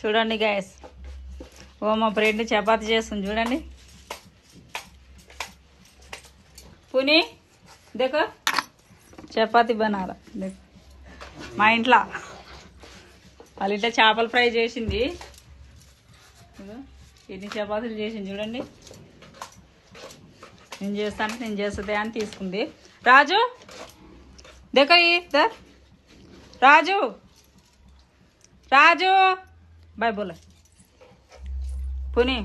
చూడండి గైస్, ఓ మా ఫ్రెండ్ చపాతి చేస్తుంది చూడండి. పుని దేకో చపాతి బనాలా దేకో. మా ఇంట్లో వాళ్ళ ఇంట్లో చేపల ఫ్రై చేసింది. ఎన్ని చపాతీలు చేసింది చూడండి. నేను చేస్తాను, నేను చేస్తుంది అని తీసుకుంది. రాజు దేకో ఇద్దరు. రాజు రాజు బాయ్ బోలో. పుని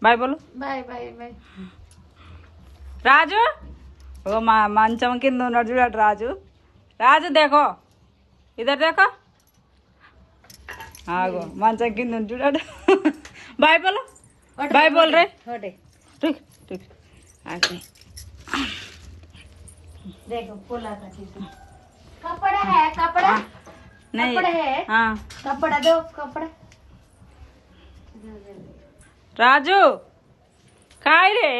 బాయ్ బోలో. Bye bye bye. రాజు ఓ మా మంచం కింద ఉన్నాడు చూడట రాజు. రాజు దేకో ఇద్దరు దేకో. ఆగో మంచం కింద ఉంది చూడట. బాయ్ బోలో. బాయ్ బోల్ రే. ठीक ठीक आके देखो फूला का चीज कपड़ा है कपड़ा नहीं कपड़ा है हाँ कपड़ा दो कपड़ा राजू काय रे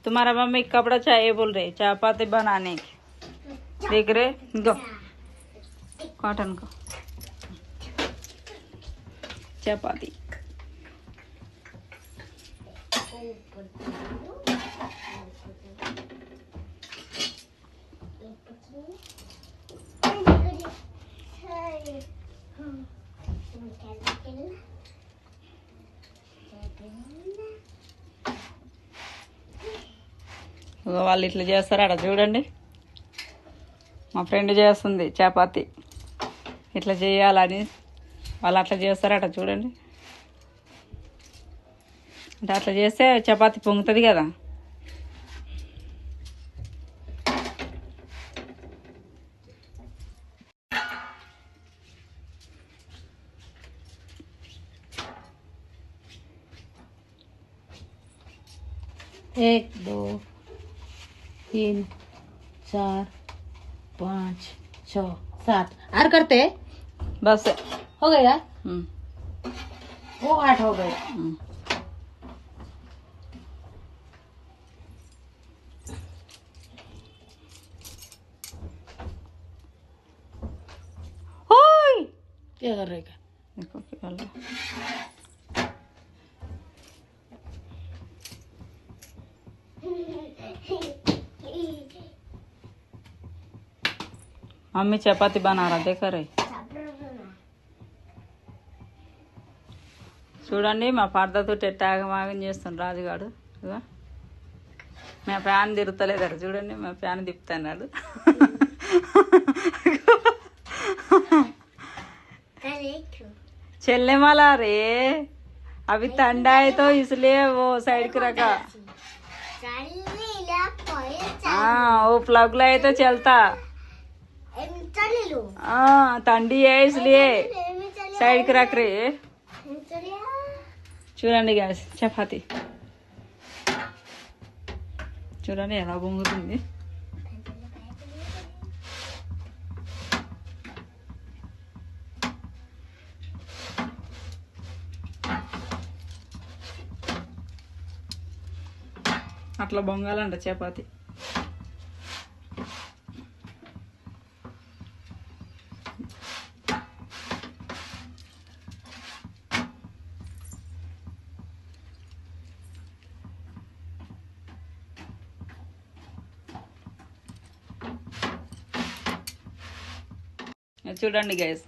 तुम्हारा मम्मी कपड़ा चाहिए बोल रहे चपाती बनाने की. देख रहे गो कॉटन को चपाती. వాళ్ళు ఇట్లా చేస్తారట చూడండి. మా ఫ్రెండ్ చేస్తుంది చపాతి. ఇట్లా చేయాలని వాళ్ళు అట్లా చేస్తారట చూడండి. అంటే అట్లా చేస్తే చపాతి పొంగుతుంది కదా. एक दो तीन चार पाँच छः सात और करते बस हो गया. वो 8 हो गए. ओए क्या कर रहे हैं? देखो क्या कर रहा है. मम्मी चपाती बना रहा देखा रे. చూడండి మా పర్దతో టెట్టాగమాగం చేస్తాను రాజుగాడు. మా ఫ్యాన్ తిరుగుతలేదట చూడండి. మా ఫ్యాన్ తిప్పుతున్నాడు. చెల్లెమలా రే अभी ठंडा है तो इसलिए वो साइड को रखा. हाँ वो प्लग लाए तो चलता. हाँ ठंडी है इसलिए साइड को रख रहे. చూడండి గ్యాస్ చపాతి చూడండి ఎలా పొంగుతుంది. అట్లా బొంగాలంట చపాతి. చూడండి గైస్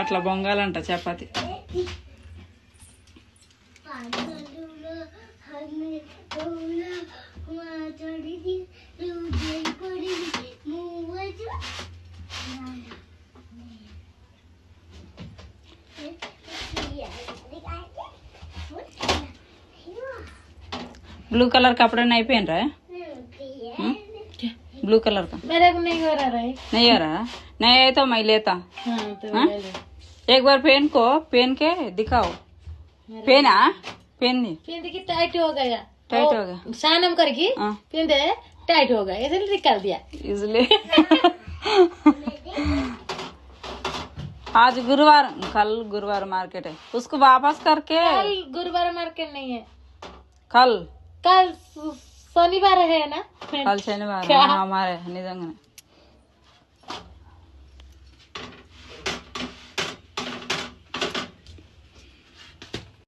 అట్లా బొంగాలంట చపాతి. ब्लू कलर कपड़ा नहीं पहन रहा है. ब्लू कलर का मेरे को नहीं हो रहा है. नहीं हो रहा. नहीं है तो मैं लेता. हाँ, तो हाँ? ले ले. एक बार पहन के दिखाओ. पहना पहन दी. पिंद की टाइट हो गया. टाइट हो गया. स्नान करके हाँ. पिंद टाइट हो गया इसलिए निकाल दिया. इसलिए आज गुरुवार कल गुरुवार मार्केट है उसको वापस करके. कल गुरुवार मार्केट नहीं है. कल कल शनिवार है ना. कल शनिवार क्या? हमारे निजंग